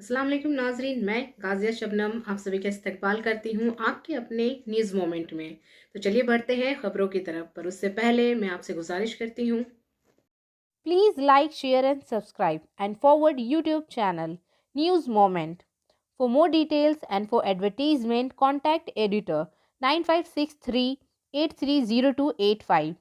अस्सलाम वालेकुम नाजरीन, मैं गाजिया शबनम आप सभी का इस्तकबाल करती हूँ आपके अपने न्यूज़ मोमेंट में। तो चलिए बढ़ते हैं खबरों की तरफ, पर उससे पहले मैं आपसे गुजारिश करती हूँ, Please like, share and subscribe and forward YouTube channel News Moment. For more details and for advertisement contact editor 9563 830285.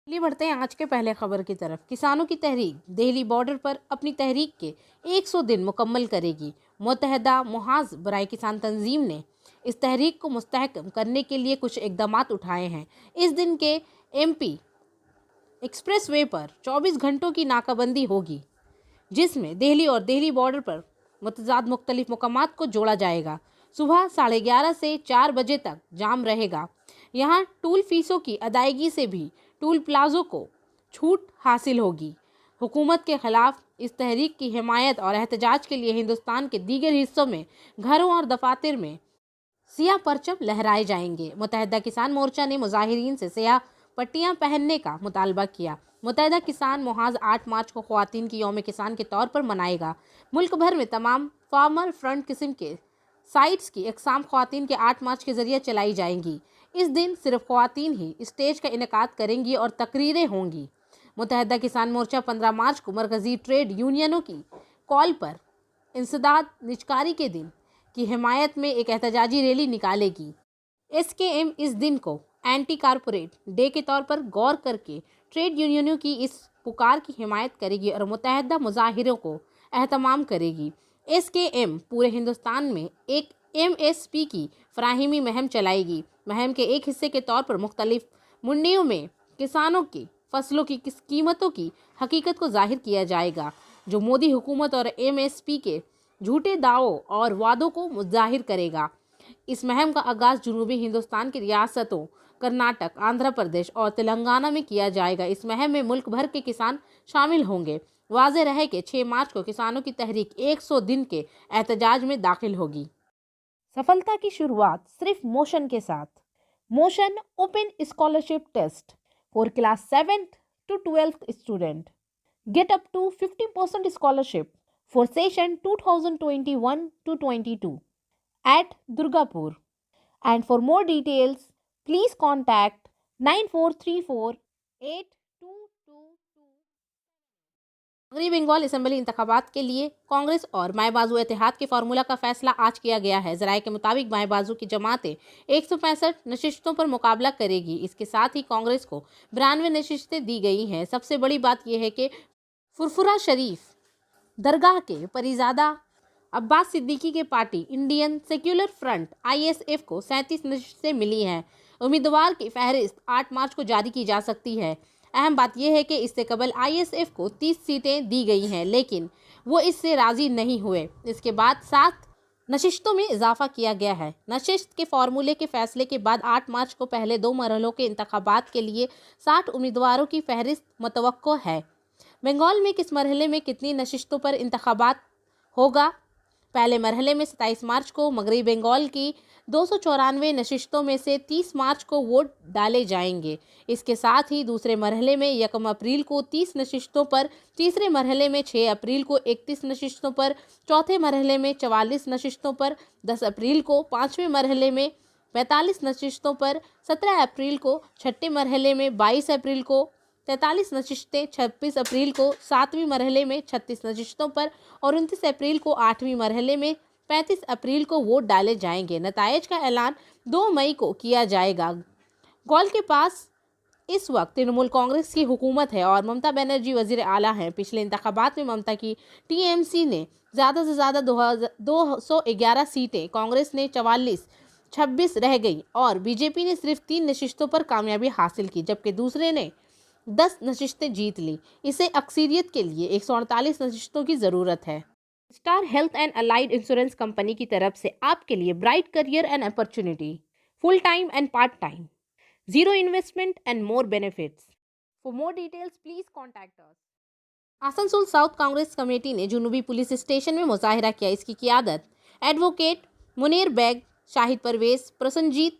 चलिए बढ़ते हैं आज के पहले खबर की तरफ। किसानों की तहरीक दिल्ली बॉर्डर पर अपनी तहरीक के 100 दिन मुकम्मल करेगी। मुत्तहदा मुहाज बराए किसान तंजीम ने इस तहरीक को मुस्तहकम करने के लिए कुछ इकदाम उठाए हैं। इस दिन के MP एक्सप्रेसवे पर 24 घंटों की नाकाबंदी होगी, जिसमें दिल्ली और दिल्ली बॉर्डर पर मुतजाद मुख्तलिफ मकामात को जोड़ा जाएगा। सुबह 11:30 से 4 बजे तक जाम रहेगा। यहाँ टूल फीसों की अदायगी से भी टूल प्लाजों को छूट हासिल होगी। हुकूमत के खिलाफ इस तहरीक की हिमायत और एहतजाज के लिए हिंदुस्तान के दीगर हिस्सों में घरों और दफातर में सियाह परचम लहराए जाएंगे। मुत्तहदा किसान मोर्चा ने मुजाहिरीन से सियाह पट्टियां पहनने का मुतालबा किया। मुत्तहदा किसान मुहाज 8 मार्च को ख्वातीन की यौम किसान के तौर पर मनाएगा। मुल्क भर में तमाम फार्मर फ्रंट किस्म के साइट्स की इकसाम ख्वातीन के 8 मार्च के जरिए चलाई जाएंगी। इस दिन सिर्फ ख्वातीन ही स्टेज का इनेकाद करेंगी और तकरीरें होंगी। मुत्तहदा किसान मोर्चा 15 मार्च को मरकजी ट्रेड यूनियनों की कॉल पर इंसदाद निजकारी के दिन की हिमायत में एक एहतजाजी रैली निकालेगी। SKM इस दिन को एंटी कारपोरेट डे के तौर पर गौर करके ट्रेड यूनियनों की इस पुकार की हिमायत करेगी और मुत्तहदा मुजाहिरों को एहतमाम करेगी। SKM पूरे हिंदुस्तान में एक MSP की फराहमी मुहिम चलाएगी। मुहिम के एक हिस्से के तौर पर मुख्तलिफ मंडियों में किसानों की फसलों की कीमतों की हकीकत को जाहिर किया जाएगा, जो मोदी हुकूमत और MSP के झूठे दावों और वादों को जाहिर करेगा। इस मुहिम का आगाज़ जनूबी हिंदुस्तान की रियासतों कर्नाटक, आंध्र प्रदेश और तेलंगाना में किया जाएगा। इस मुहिम में मुल्क भर के किसान शामिल होंगे। वाज़ेह रहे कि 6 मार्च को किसानों की तहरीक 100 दिन के एहतजाज में दाखिल होगी। सफलता की शुरुआत सिर्फ मोशन के साथ। Motion open scholarship test for class 7th to 12th student. Get up to 50% scholarship for session 2021 to 22 at Durgapur. And for more details, please contact 94348222। मगरबी बंगाल असम्बली इंतखाबात के लिए कांग्रेस और माए बाजू इत्तेहाद के फार्मूला का फैसला आज किया गया है। जराये के मुताबिक माए बाजू की जमातें 165 नशिस्तों पर मुकाबला करेगी। इसके साथ ही कांग्रेस को 92 नशिस्तें दी गई हैं। सबसे बड़ी बात यह है कि फुरफुरा शरीफ दरगाह के परिजादा अब्बास सिद्दीकी के party Indian secular front ISF को 37 नशिस्तें मिली हैं। उम्मीदवार की फहरिस्त 8 मार्च को जारी की जा सकती है। अहम बात यह है कि इससे कबल ISF को 30 सीटें दी गई हैं, लेकिन वो इससे राजी नहीं हुए। इसके बाद 7 नशिस्तों में इजाफा किया गया है। नशिस्त के फार्मूले के फैसले के बाद 8 मार्च को पहले 2 मरहलों के इंतखाबात के लिए 60 उम्मीदवारों की फहरिस्त मुतवक्को है। बंगाल में किस मरहले में कितनी नशिस्तों पर इंतखाबात होगा? पहले मरहले में 27 मार्च को मगरबी बंगाल की 294 नशिस्तों में से 30 मार्च को वोट डाले जाएंगे। इसके साथ ही दूसरे मरहले में 1 अप्रैल को 30 नशिस्तों पर, तीसरे मरहले में 6 अप्रैल को 31 नशिस्तों पर, चौथे मरहले में 44 नशिस्तों पर, 10 अप्रैल को 5वें मरहले में 45 नशिस्तों पर, 17 अप्रैल को छठे मरहले में, 22 अप्रैल को 43 नशिस्तें, 26 अप्रैल को 7वीं मरहले में 36 नशिस्तों पर और 29 अप्रैल को 8वीं मरहले में 35 अप्रैल को वोट डाले जाएंगे। नतायज का ऐलान 2 मई को किया जाएगा। गौल के पास इस वक्त तृणमूल कांग्रेस की हुकूमत है और ममता बनर्जी वजीर आला हैं। पिछले इंतखाबात में ममता की TMC ने ज़्यादा से ज़्यादा 211 सीटें, कांग्रेस ने 44, 26 रह गई और बीजेपी ने सिर्फ 3 नशिस्तों पर कामयाबी हासिल की, जबकि दूसरे ने 10 नशिस्तें जीत ली। इसे अक्सरियत के लिए 148 नशिस्तों की ज़रूरत है। Star health and allied insurance company की तरफ से आपके लिए bright career and opportunity, full time and part time, zero investment and more benefits. For more details please contact us. Asansol south Congress committee ने जुनूबी पुलिस स्टेशन में मुजाहिरा किया। इसकी क़ियादत एडवोकेट मुनीर बेग, शाहिद परवेज, प्रसन्नजीत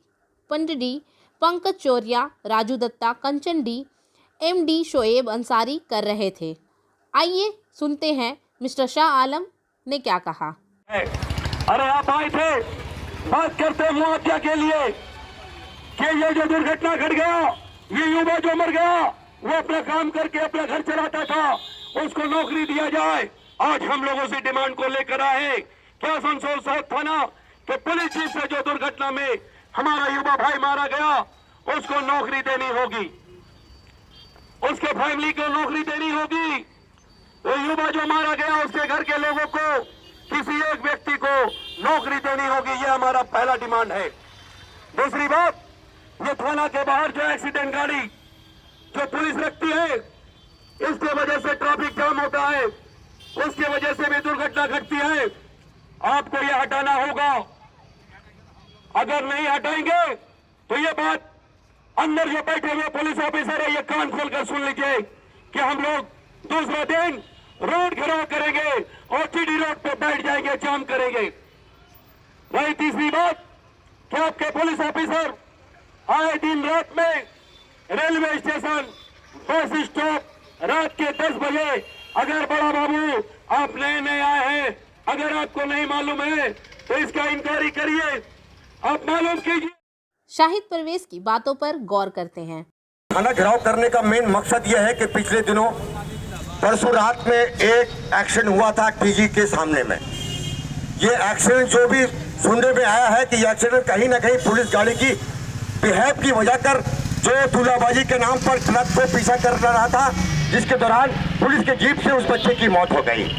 पंडडी, पंकज चौरिया, राजू दत्ता, कंचन D, MD Shoaib Ansari कर रहे थे। आइए सुनते हैं मिस्टर शाह आलम ने क्या कहा। अरे आप आए थे बात करते मुआवजा के लिए कि ये जो दुर्घटना घट गया, ये युवा जो मर गया, वो अपना काम करके अपना घर चलाता था, उसको नौकरी दिया जाए। आज हम लोगों से डिमांड को लेकर आए कि आसनसोल साउथ थाना के पुलिस चीफ से जो दुर्घटना में हमारा युवा भाई मारा गया, उसको नौकरी देनी होगी, उसके फैमिली को नौकरी देनी होगी। वो युवा जो मारा गया, उसके घर के लोगों को, किसी एक व्यक्ति को नौकरी देनी होगी। ये हमारा पहला डिमांड है। दूसरी बात, ये थाना के बाहर जो एक्सीडेंट गाड़ी जो पुलिस रखती है, इसके वजह से ट्रैफिक जाम होता है, उसके वजह से भी दुर्घटना घटती है। आपको ये हटाना होगा। अगर नहीं हटाएंगे तो ये बात अंदर जो बैठे हुए पुलिस ऑफिसर है, ये कान खोलकर सुन लीजिए कि हम लोग दूसरा दिन रोड घेराव करेंगे और टीडी रोड पे बैठ जाएंगे, जाम करेंगे। वही तीसरी बात कि आपके पुलिस ऑफिसर आए दिन रात में रेलवे स्टेशन, बस स्टॉप, रात के 10 बजे, अगर बड़ा बाबू आप नए नए आए हैं, अगर आपको नहीं मालूम है तो इसका इंक्वायरी करिए, आप मालूम कीजिए। शाहिद परवेज की बातों पर गौर करते हैं। थाना घेराव करने का मेन मकसद यह है कि पिछले दिनों परसों रात में एक एक्शन हुआ था टीजी के सामने में। ये एक्सीडेंट जो भी सुनने में आया है कि ये एक्सीडेंट कहीं ना कहीं पुलिस गाड़ी की बिहेव की वजह कर, जो दूल्हाबाजी के नाम पर ट्रक को पीछा कर रहा था, जिसके दौरान पुलिस के जीप से उस बच्चे की मौत हो गई।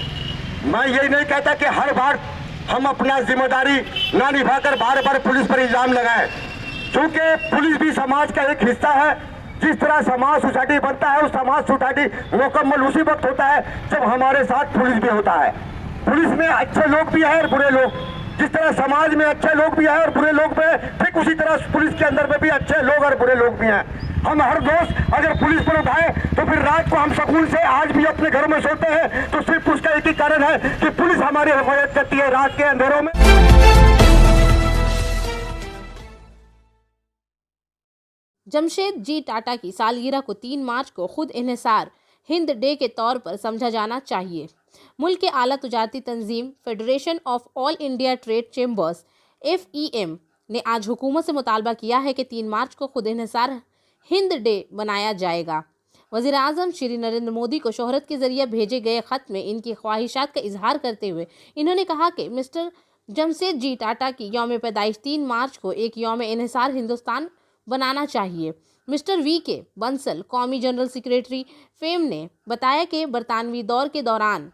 मैं यही नहीं कहता कि हर बार हम अपना जिम्मेदारी ना निभाकर बार बार पुलिस पर इल्जाम लगाएं, क्योंकि पुलिस भी समाज का एक हिस्सा है। जिस तरह समाज सोसाइटी बनता है, उस समाज सोसाइटी मुकम्मल उसी वक्त होता है जब हमारे साथ पुलिस भी होता है। पुलिस में अच्छे लोग भी हैं और बुरे लोग, जिस तरह समाज में अच्छे लोग भी हैं और बुरे लोग भी हैं, ठीक उसी तरह पुलिस के अंदर में भी अच्छे लोग और बुरे लोग भी हैं। हम हर दोस्त अगर पुलिस पर उठाए तो फिर रात को हम सुकून से आज भी अपने घरों में सोते हैं, तो सिर्फ उसका एक ही कारण है कि पुलिस हमारी हिफाजत करती है रात के अंधेरों में। जमशेद टाटा की सालगिरह को 3 मार्च को खुद इन्हिसार हिंद डे के तौर पर समझा जाना चाहिए। मुल्क के आला तजारती तंजीम federation of all India trade chambers FEM ने आज हुकूमत से मुतालबा किया है कि 3 मार्च को खुद इन्हिसार हिंद डे बनाया जाएगा। वज़ीर आज़म श्री नरेंद्र मोदी को शोहरत के जरिए भेजे गए ख़त में इनकी ख्वाहिशात का इजहार करते हुए इन्होंने कहा कि मिस्टर जमशेद टाटा की यौम पैदाइश 3 मार्च को एक यौम इन्हिसार हिंदुस्तान बनाना चाहिए। मिस्टर VK बंसल कौमी जनरल सेक्रेटरी फेम ने बताया कि बरतानवी दौर के दौरान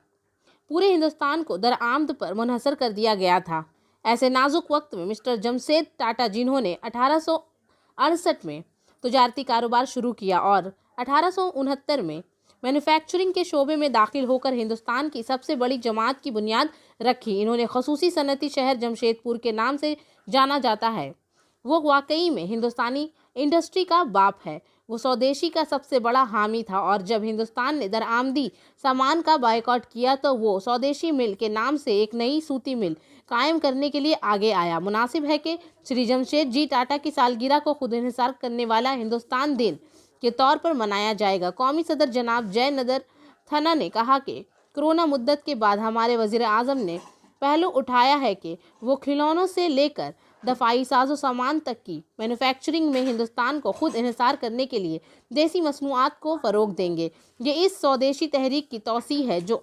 पूरे हिंदुस्तान को दरआमद पर मुनहसर कर दिया गया था। ऐसे नाजुक वक्त में मिस्टर जमशेद टाटा, जिन्होंने 1868 में तजारती कारोबार शुरू किया और 1869 में मैन्युफैक्चरिंग के शोबे में दाखिल होकर हिंदुस्तान की सबसे बड़ी जमात की बुनियाद रखी। इन्होंने खसूसी सनती शहर जमशेदपुर के नाम से जाना जाता है। वो वाकई में हिंदुस्तानी इंडस्ट्री का बाप है। वो स्वदेशी का सबसे बड़ा हामी था और जब हिंदुस्तान ने दरआमदी सामान का बायकॉट किया तो वो स्वदेशी मिल के नाम से एक नई सूती मिल कायम करने के लिए आगे आया। मुनासिब है कि श्री जमशेद टाटा की सालगिरह को खुद इन्हिसार करने वाला हिंदुस्तान दिन के तौर पर मनाया जाएगा। कौमी सदर जनाब जय नदर थना ने कहा कि कोरोना मुद्दत के बाद हमारे वज़ीर आज़म ने पहलू उठाया है कि वो खिलौनों से लेकर दफाई साजो सामान तक की मैन्युफैक्चरिंग में हिंदुस्तान को खुद इन्हिसार करने के लिए देसी मसनूआत को फ़रोग देंगे। ये इस स्वदेशी तहरीक की तौसी है जो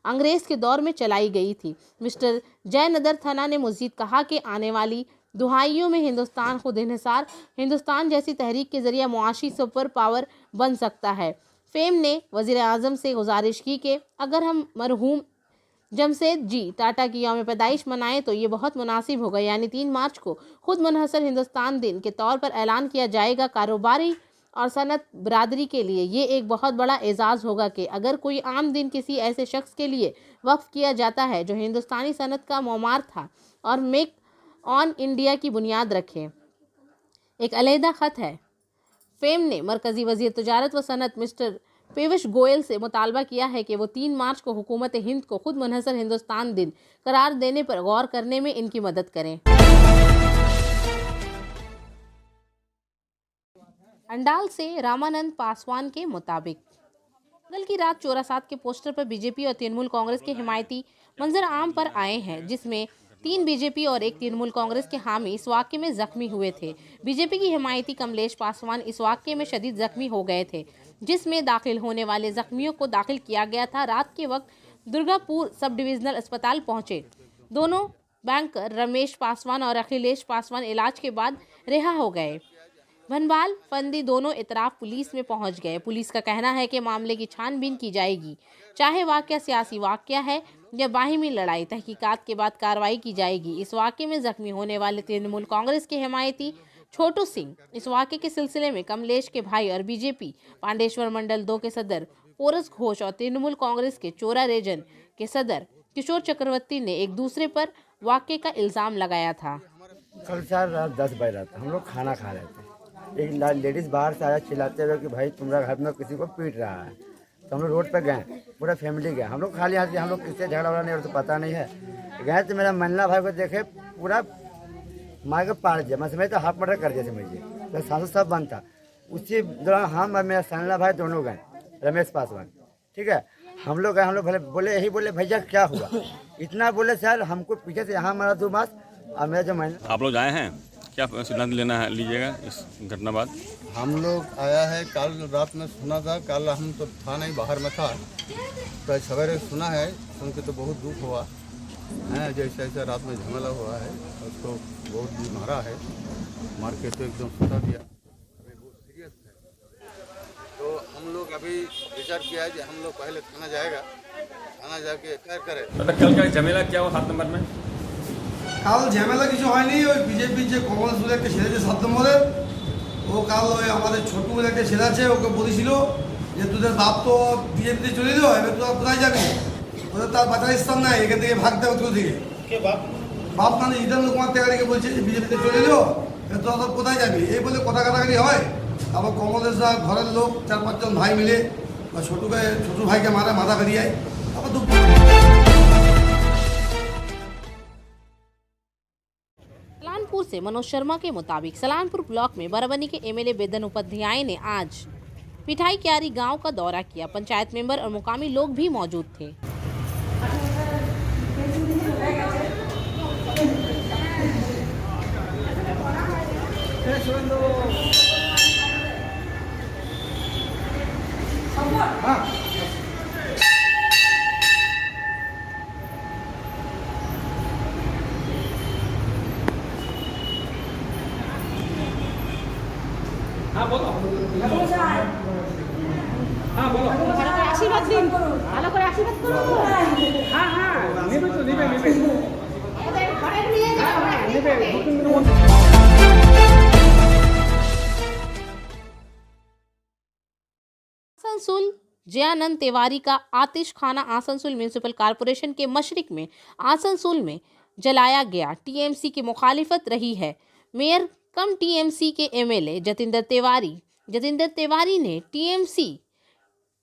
अंग्रेज़ के दौर में चलाई गई थी। मिस्टर जय नदर थना ने मज़ीद कहा कि आने वाली दुहाइयों में हिंदुस्तान खुद इन्हिसार हिंदुस्तान जैसी तहरीक के ज़रिए मुआशी सुपर पावर बन सकता है। फेम ने वज़ीर आज़म से गुजारिश की कि अगर हम मरहूम जमशेद टाटा की यौम पैदाइश मनाएं तो ये बहुत मुनासिब होगा, यानी 3 मार्च को खुद मुनहसर हिंदुस्तान दिन के तौर पर ऐलान किया जाएगा। कारोबारी और सनत बरादरी के लिए ये एक बहुत बड़ा एजाज़ होगा कि अगर कोई आम दिन किसी ऐसे शख्स के लिए वक्फ किया जाता है जो हिंदुस्तानी सनत का मोमार था और मेक ऑन इंडिया की बुनियाद रखे। एक अलहदा ख़त है। फेम ने मरकज़ी वज़ीर तजारत व सनत मिस्टर पीयूष गोयल से मुतालबा किया है कि वो 3 मार्च को हुकूमत हिंद को खुद मुनहसर हिंदुस्तान दिन करार देने पर गौर करने में इनकी मदद करें। अंडाल से रामानंद पासवान के मुताबिक कल की रात चोरासात के पोस्टर पर बीजेपी और तृणमूल कांग्रेस के हिमायती मंजर आम पर आए हैं, जिसमें 3 बीजेपी और 1 तृणमूल कांग्रेस के हामी इस वाक्य में जख्मी हुए थे। बीजेपी की हिमायती कमलेश पासवान इस वाक्य में शदीद जख्मी हो गए थे, जिसमें दाखिल होने वाले जख्मियों को दाखिल किया गया था। रात के वक्त दुर्गापुर सब डिविजनल अस्पताल पहुंचे। दोनों बैंकर रमेश पासवान और अखिलेश पासवान इलाज के बाद रिहा हो गए। भनवाल फंदी दोनों इतराफ पुलिस में पहुंच गए। पुलिस का कहना है कि मामले की छानबीन की जाएगी, चाहे वाकया सियासी वाकया है या बाहिमी लड़ाई, तहकीकात के बाद कार्रवाई की जाएगी। इस वाकये में जख्मी होने वाले तृणमूल कांग्रेस के हिमायती छोटू सिंह इस वाकये के सिलसिले में कमलेश के भाई और बीजेपी पांडेश्वर मंडल 2 के सदर पोरस घोष और तृणमूल कांग्रेस के चोरा रीजन के सदर किशोर चक्रवर्ती ने एक दूसरे पर वाकये का इल्जाम लगाया था। कल 10 बज रहा था, हम लोग खाना खा रहे थे। एक लेडीज बाहर से आया चिल्लाते हुए कि भाई तुम्हारा घर में किसी को पीट रहा है। तो हम लोग रोड पर गए, पूरा फैमिली गए। हम लोग खाली हाथ से, हम लोग किससे झगड़ा वगड़ा नहीं और तो पता नहीं है। गए तो मेरा मन्ना भाई को देखे पूरा मार के पार दिया, मैं समझ तो हाफ मर्डर कर दिया समझिए। तो सांसद सब बंद था। उसी दौरान हम और मेरा सन्ना भाई दोनों गए, रमेश पासवान, ठीक है। हम लोग गए, हम लोग भले बोले यही बोले भैया क्या हुआ, इतना बोले सर हमको पीछे से यहाँ मारा 2 मास। और मेरा जो महीना आप लोग आए हैं, क्या सिद्धांत लेना है लीजिएगा इस घटना बाद? हम लोग आया है, कल रात में सुना था, कल हम तो था नहीं, बाहर में था, तो सवेरे सुना है, सुन के तो बहुत दुख हुआ है। जैसे ऐसा रात में झमेला हुआ है, उसको बहुत भी मारा है, मार के तो एकदम सुता दिया, अभी बहुत सीरियस है। तो हम लोग अभी विचार किया है कि हम लोग पहले थाना जाएगा, थाना जाके एफआईआर करें। कल का झमेला क्या हुआ 7 नंबर में? কাল ঝামেলা কিছু হয়নি। ওই বিজেপি যে কমলেশ বলে একটা ছেলে আছে 7 নম্বরের, ও কাল ওই আমাদের ছোটু বলে একটা ছেলে আছে, ওকে বলেছিল যে তোদের বাপ তো বিজেপিতে চলে দিল, এবার তোরা কোথায় যাবি, ওদের তার বাঁচার স্থান নাই, এখান থেকে ভাগতে হবে তোর দিকে। বাপ মানে ইদানুল কুমার তেগাড়িকে বলছে যে বিজেপিতে চলে দিল, এবার তোরা তো কোথায় যাবি, এই বলে কথা কাটাকাটি হয়। আবার কমলেশরা ঘরের লোক 4-5 জন ভাই মিলে ছোটু ভাইকে মারা মাথা বেরিয়ে আবার सलानपुर से मनोज शर्मा के मुताबिक सलानपुर ब्लॉक में बरबनी के एमएलए बेदन उपाध्याय ने आज पिठाई क्यारी गांव का दौरा किया। पंचायत मेंबर और मुकामी लोग भी मौजूद थे। आसनसोल जयानंद तिवारी का आतिश खाना आसनसोल म्यूनिसिपल कॉरपोरेशन के मशरिक में आसनसोल में जलाया गया। टीएमसी की मुखालिफत रही है। मेयर कम टीएमसी के एमएलए जतिंदर तिवारी ने टीएमसी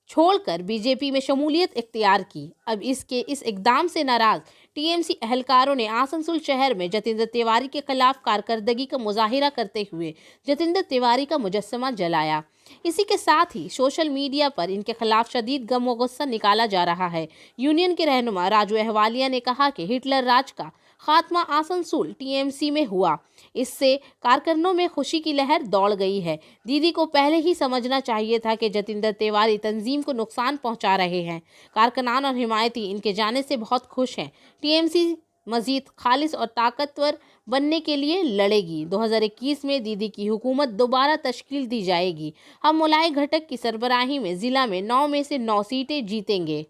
छोड़कर बीजेपी में शमूलियत इख्तियार की। अब इस इकदाम से नाराज टीएमसी अहलकारों ने आसनसोल शहर में जतिंदर तिवारी के खिलाफ कारकर्दगी का मुजाहिरा करते हुए जतिंदर तिवारी का मुजस्समा जलाया। इसी के साथ ही सोशल मीडिया पर इनके खिलाफ शदीद गम व गुस्सा निकाला जा रहा है। यूनियन के रहनुमा राजू अहवालिया ने कहा कि हिटलर राज का खात्मा आसनसोल टीएमसी में हुआ, इससे कारकुनों में खुशी की लहर दौड़ गई है। दीदी को पहले ही समझना चाहिए था कि जतिंदर तिवारी तंजीम को नुकसान पहुंचा रहे हैं। कारकुनान और हिमायती इनके जाने से बहुत खुश हैं। टीएमसी मजीद खालिस और ताकतवर बनने के लिए लड़ेगी। 2021 में दीदी की हुकूमत दोबारा तश्कील दी जाएगी। हम मुलाई घटक की सरबराही में जिला में 9 में से 9 सीटें जीतेंगे।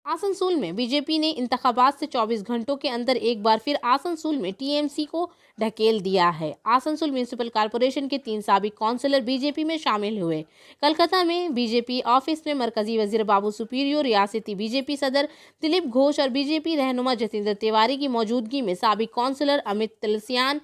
आसनसोल में बीजेपी ने इंतखाबात से 24 घंटों के अंदर एक बार फिर आसनसोल में टीएमसी को ढकेल दिया है। आसनसोल म्यूनिसिपल कॉरपोरेशन के 3 साबिक काउंसलर बीजेपी में शामिल हुए। कलकत्ता में बीजेपी ऑफिस में मरकजी वजीर बाबू सुपीरियो, रियासती बीजेपी सदर दिलीप घोष और बीजेपी रहनुमा जतिंदर तिवारी की मौजूदगी में साबिक काउंसलर अमित तिलसियान,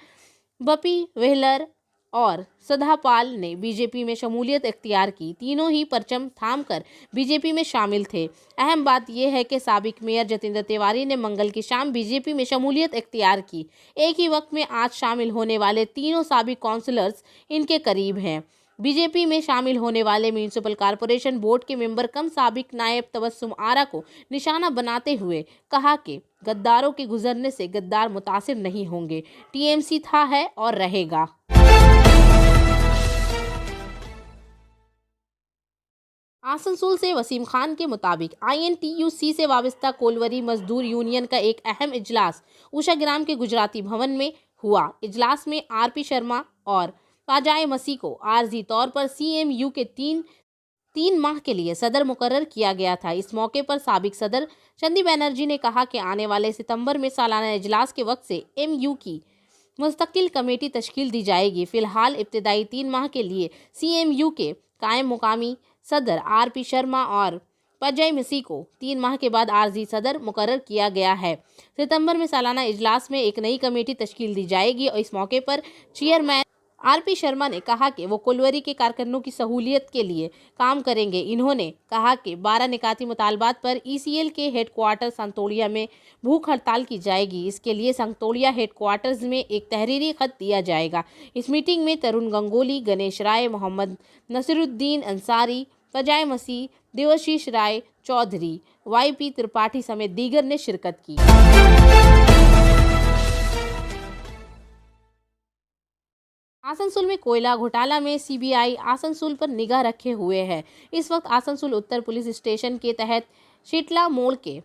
बपी वेहलर और सदापाल ने बीजेपी में शमूलियत इख्तियार की। तीनों ही परचम थामकर बीजेपी में शामिल थे। अहम बात यह है कि साबिक मेयर जतेंद्र तिवारी ने मंगल की शाम बीजेपी में शमूलियत इख्तियार की। एक ही वक्त में आज शामिल होने वाले तीनों साबिक काउंसलर्स इनके करीब हैं। बीजेपी में शामिल होने वाले म्यूनिसिपल कॉरपोरेशन बोर्ड के मेंबर कम साबिक नायब तबस्सुम आरा को निशाना बनाते हुए कहा कि गद्दारों के गुजरने से गद्दार मुतासिर नहीं होंगे। टीएमसी था, है और रहेगा। आसनसोल से वसीम खान के मुताबिक INTUC से वाबस्ता कोलवरी मजदूर यूनियन का एक अहम इजलास उषाग्राम के गुजराती भवन में हुआ। इजलास में RP शर्मा और पाजाए मसीह को आर्जी तौर पर CMU के तीन माह के लिए सदर मुकर्रर किया गया था। इस मौके पर साबिक सदर चंदी बनर्जी ने कहा कि आने वाले सितंबर में सालाना इजलास के वक्त से MU की मुस्तकिल कमेटी तश्कील दी जाएगी। फिलहाल इब्तिदाई 3 माह के लिए CMU के कायम मुकामी सदर RP शर्मा और पाजाए मसीह को 3 माह के बाद आर्जी सदर मुकर्रर किया गया है। सितंबर में सालाना इजलास में एक नई कमेटी तश्कील दी जाएगी और इस मौके पर चेयरमैन RP शर्मा ने कहा कि वो कोलवरी के कारकुनों की सहूलियत के लिए काम करेंगे। इन्होंने कहा कि 12 निकाती मुतालबात पर ECL के हेडक्वार्टर संतोलिया में भूख हड़ताल की जाएगी। इसके लिए संतोलिया हेडक्वार्टर्स में एक तहरीरी खत दिया जाएगा। इस मीटिंग में तरुण गंगोली, गणेश राय, मोहम्मद नसीरुद्दीन अंसारी, पाजाए मसीह, देवाशीष राय चौधरी, YP त्रिपाठी समेत दीगर ने शिरकत की। आसनसोल में कोयला घोटाला में CBI आसनसोल पर निगाह रखे हुए है। इस वक्त आसनसोल उत्तर पुलिस स्टेशन के तहत शीतला मोड़ के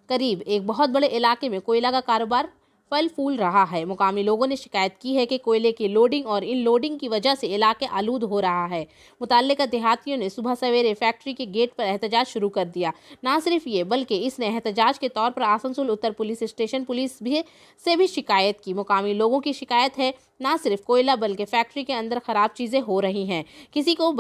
करीब एक बहुत बड़े इलाके में कोयला का कारोबार फल फूल रहा है। मुकामी लोगों ने शिकायत की है कि कोयले की लोडिंग और इन लोडिंग की वजह से इलाके आलूद हो रहा है। मुताल्लिका देहातियों ने सुबह सवेरे फैक्ट्री के गेट पर एहतजाज शुरू कर दिया। ना सिर्फ ये बल्कि इसने एहतजाज के तौर पर आसनसोल उत्तर पुलिस स्टेशन पुलिस से भी शिकायत की। मुकामी लोगों की शिकायत है ना सिर्फ कोयला बल्कि फैक्ट्री के अंदर खराब चीज़ें हो रही हैं। किसी को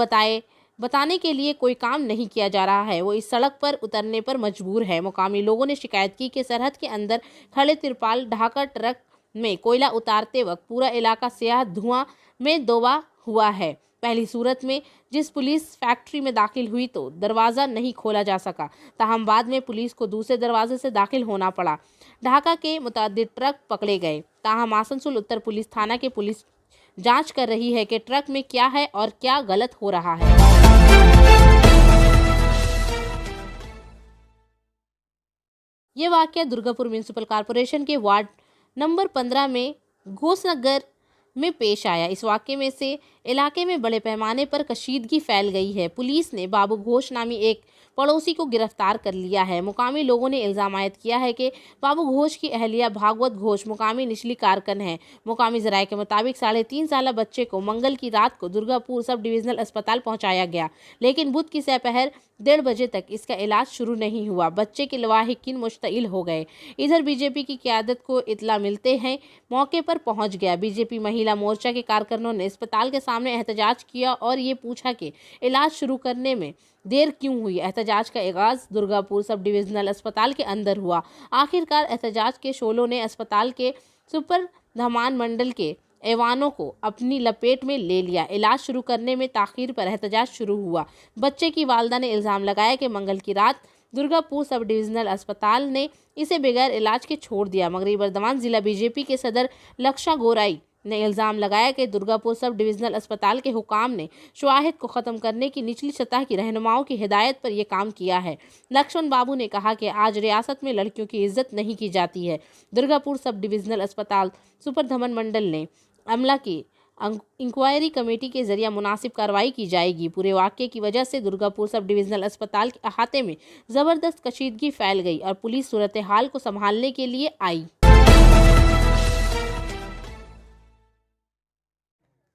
बताने के लिए कोई काम नहीं किया जा रहा है। वो इस सड़क पर उतरने पर मजबूर है। मुकामी लोगों ने शिकायत की कि सरहद के अंदर खड़े तिरपाल ढाकर ट्रक में कोयला उतारते वक्त पूरा इलाका स्याह धुआं में डूबा हुआ है। पहली सूरत में जिस पुलिस फैक्ट्री में दाखिल हुई तो दरवाज़ा नहीं खोला जा सका, ताहम बाद में पुलिस को दूसरे दरवाजे से दाखिल होना पड़ा। ढाका के मुतअद्दिद ट्रक पकड़े गए। ताहम आसनसोल उत्तर पुलिस थाना के पुलिस जांच कर रही है कि ट्रक में क्या है और क्या गलत हो रहा है। ये वाकया दुर्गापुर म्यूनिसिपल कॉरपोरेशन के वार्ड नंबर 15 में घोषनगर में पेश आया। इस वाकये में से इलाके में बड़े पैमाने पर कशीदगी फैल गई है। पुलिस ने बाबू घोष नामी एक पड़ोसी को गिरफ्तार कर लिया है। मुकामी लोगों ने इल्ज़ाम आयद किया है कि बाबू घोष की अहलिया भागवत घोष मुकामी निचली कारकन है। मुकामी ज़राए के मुताबिक 3.5 साल बच्चे को मंगल की रात को दुर्गापुर सब डिविजनल अस्पताल पहुंचाया गया, लेकिन बुध की दोपहर 1:30 बजे तक इसका इलाज शुरू नहीं हुआ। बच्चे के लवाहिकीन मुश्तइल हो गए। इधर बीजेपी की क़यादत को इत्तला मिलते हैं मौके पर पहुंच गया। बीजेपी महिला मोर्चा के कारकुनों ने अस्पताल के सामने एहतजाज किया और ये पूछा कि इलाज शुरू करने में देर क्यों हुई। एहतजाज का आगाज़ दुर्गापुर सब डिविजनल अस्पताल के अंदर हुआ। आखिरकार एहतजाज के शोलों ने अस्पताल के सुपर धमान मंडल के ऐवानों को अपनी लपेट में ले लिया। इलाज शुरू करने में ताख़ीर पर एहतजाज शुरू हुआ। बच्चे की वालदा ने इल्ज़ाम लगाया कि मंगल की रात दुर्गापुर सब डिविजनल अस्पताल ने इसे बगैर इलाज के छोड़ दिया। मगरबी बर्दमान ज़िला बीजेपी के सदर लक्षा गोराई ने इल्ज़ाम लगाया कि दुर्गापुर सब डिविजनल अस्पताल के हुकाम ने शवाहिद को ख़त्म करने की निचली सतह की रहनुमाओं की हिदायत पर यह काम किया है। लक्ष्मण बाबू ने कहा कि आज रियासत में लड़कियों की इज्जत नहीं की जाती है। दुर्गापुर सब डिविजनल अस्पताल सुपर धमन मंडल ने अमला की इंक्वायरी कमेटी के जरिए मुनासिब कार्रवाई की जाएगी। पूरे वाक़ये की वजह से दुर्गापुर सब डिविजनल अस्पताल के अहाते में ज़बरदस्त कशीदगी फैल गई और पुलिस सूरत हाल को संभालने के लिए आई।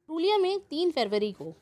पुरुलिया में 3 फरवरी को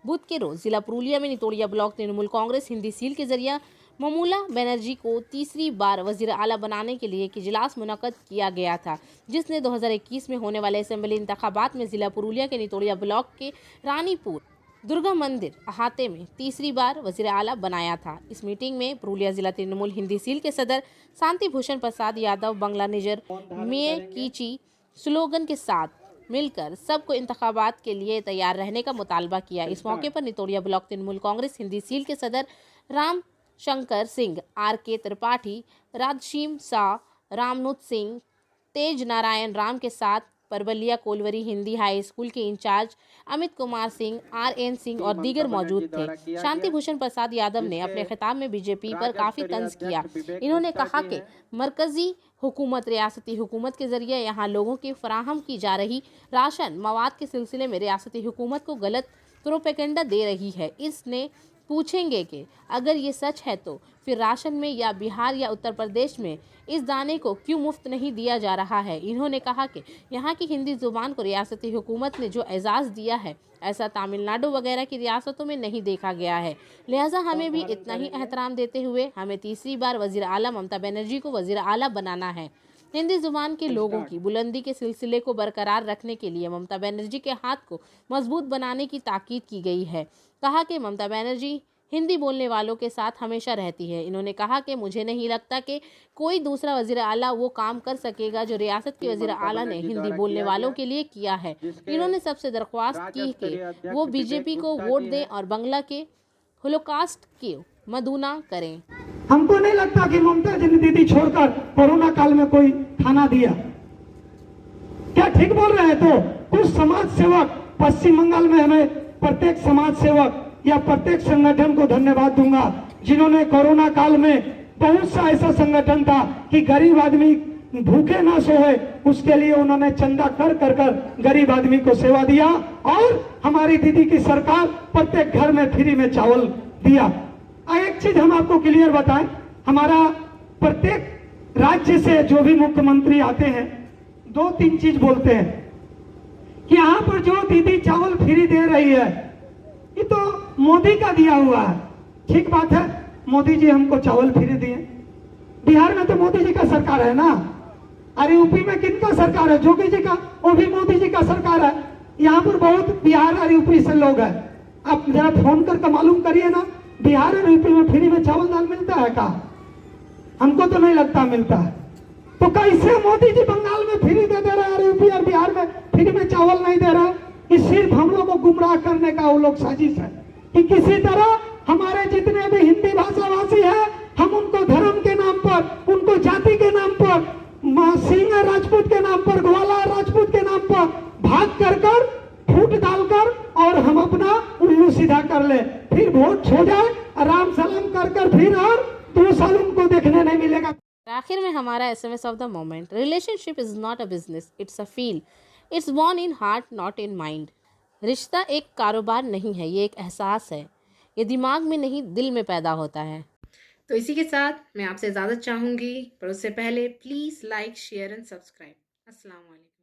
बुध के रोज जिला पुरुलिया में नितोड़िया ब्लॉक तृणमूल कांग्रेस हिंदी सील के जरिए ममूला बनर्जी को तीसरी बार वजीर आला बनाने के लिए एक इजलास मुनक़द किया गया था, जिसने 2021 में होने वाले असेंबली इंतखाबात में जिला पुरुलिया के नितोड़िया ब्लॉक के रानीपुर दुर्गा मंदिर अहाते में तीसरी बार वजीर आला बनाया था। इस मीटिंग में पुरुलिया जिला तृणमूल हिंदी सील के सदर शांति भूषण प्रसाद यादव बंगला निजर में कीची स्लोगन के साथ मिलकर सबको इंतखाबात के लिए तैयार रहने का मुतालबा किया। इस मौके पर नितोड़िया ब्लॉक तृणमूल कांग्रेस हिंदी सील के सदर राम शंकर सिंह, RK त्रिपाठी, राजशीम शाह, रामनुत सिंह, तेज नारायण राम के साथ परबलिया कोलवरी हिंदी हाई स्कूल के इंचार्ज अमित कुमार सिंह, RN सिंह और दीगर मौजूद थे। शांति भूषण प्रसाद यादव ने अपने खिताब में बीजेपी पर काफी तंज किया। इन्होंने कहा कि मरकजी हुकूमत रियासती हुकूमत के जरिए यहाँ लोगों की फराहम की जा रही राशन मवाद के सिलसिले में रियासती हुकूमत को गलत प्रोपेगेंडा दे रही है। इसने पूछेंगे कि अगर ये सच है तो फिर राशन में या बिहार या उत्तर प्रदेश में इस दाने को क्यों मुफ्त नहीं दिया जा रहा है। इन्होंने कहा कि यहाँ की हिंदी ज़ुबान को रियासती हुकूमत ने जो एजाज़ दिया है ऐसा तमिलनाडु वगैरह की रियासतों में नहीं देखा गया है। लिहाजा हमें भी इतना ही एहतराम देते हुए हमें तीसरी बार वज़ीर आला ममता बनर्जी को वज़ीर आला बनाना है। हिंदी जुबान के लोगों की बुलंदी के सिलसिले को बरकरार रखने के लिए ममता बनर्जी के हाथ को मजबूत बनाने की ताकीद की गई है। कहा कि ममता बनर्जी हिंदी बोलने वालों के साथ हमेशा रहती है। इन्होंने कहा कि मुझे नहीं लगता कि कोई दूसरा वज़ीर आला वो काम कर सकेगा जो रियासत के वज़ीर आला ने हिंदी बोलने वालों के लिए किया है। इन्होंने सबसे दरख्वास्त की कि वो बीजेपी को वोट दें और बंगला के होलोकास्ट की मदुना करें। हमको नहीं लगता कि ममता दीदी छोड़कर कोरोना काल में कोई थाना दिया। क्या ठीक बोल रहे हैं? तो कुछ समाज सेवक पश्चिम बंगाल में, हमें प्रत्येक समाज सेवक या प्रत्येक संगठन को धन्यवाद दूंगा जिन्होंने कोरोना काल में, बहुत सा ऐसा संगठन था कि गरीब आदमी भूखे ना सोए, उसके लिए उन्होंने चंदा कर गरीब आदमी को सेवा दिया। और हमारी दीदी की सरकार प्रत्येक घर में फ्री में चावल दिया। एक चीज हम आपको क्लियर बताएं, हमारा प्रत्येक राज्य से जो भी मुख्यमंत्री आते हैं 2-3 चीज बोलते हैं कि यहाँ पर जो दीदी चावल फ्री दे रही है ये तो मोदी का दिया हुआ है। ठीक बात है, मोदी जी हमको चावल फ्री दिए। बिहार में तो मोदी जी का सरकार है ना, अरे यूपी में किनका सरकार है? जोगी जी का, वो भी मोदी जी का सरकार है। यहाँ पर बहुत बिहार और यूपी से लोग हैं, आप जरा फोन करके मालूम करिए ना, बिहार और यूपी में फ्री में चावल दाल मिलता है का? हमको तो नहीं लगता मिलता है। तो कैसे मोदी जी बंगाल में फ्री दे रहे हैं और यूपी और बिहार में फ्री में चावल नहीं दे रहा? ये सिर्फ हम लोग को गुमराह करने का वो लोग साजिश है कि किसी तरह हमारे जितने भी हिंदी भाषा भाषी है हम उनको धर्म के नाम पर, उनको जाति के नाम पर, सिंह राजपूत के नाम पर, ग्वाला राजपूत के नाम पर भाग कर फूट डालकर और हम अपना उल्लू सीधा कर ले, फिर वोट छो जाए, आराम सलाम कर फिर और 2 साल उनको देखने नहीं मिलेगा। आखिर में हमारा SMS of the moment, relationship is not a business, it's a feel, it's born in heart not in mind. रिश्ता एक कारोबार नहीं है, ये एक एहसास है, ये दिमाग में नहीं दिल में पैदा होता है। तो इसी के साथ मैं आपसे इजाज़त चाहूँगी, पर उससे पहले please like, share and subscribe. अस्सलाम वालेकुम।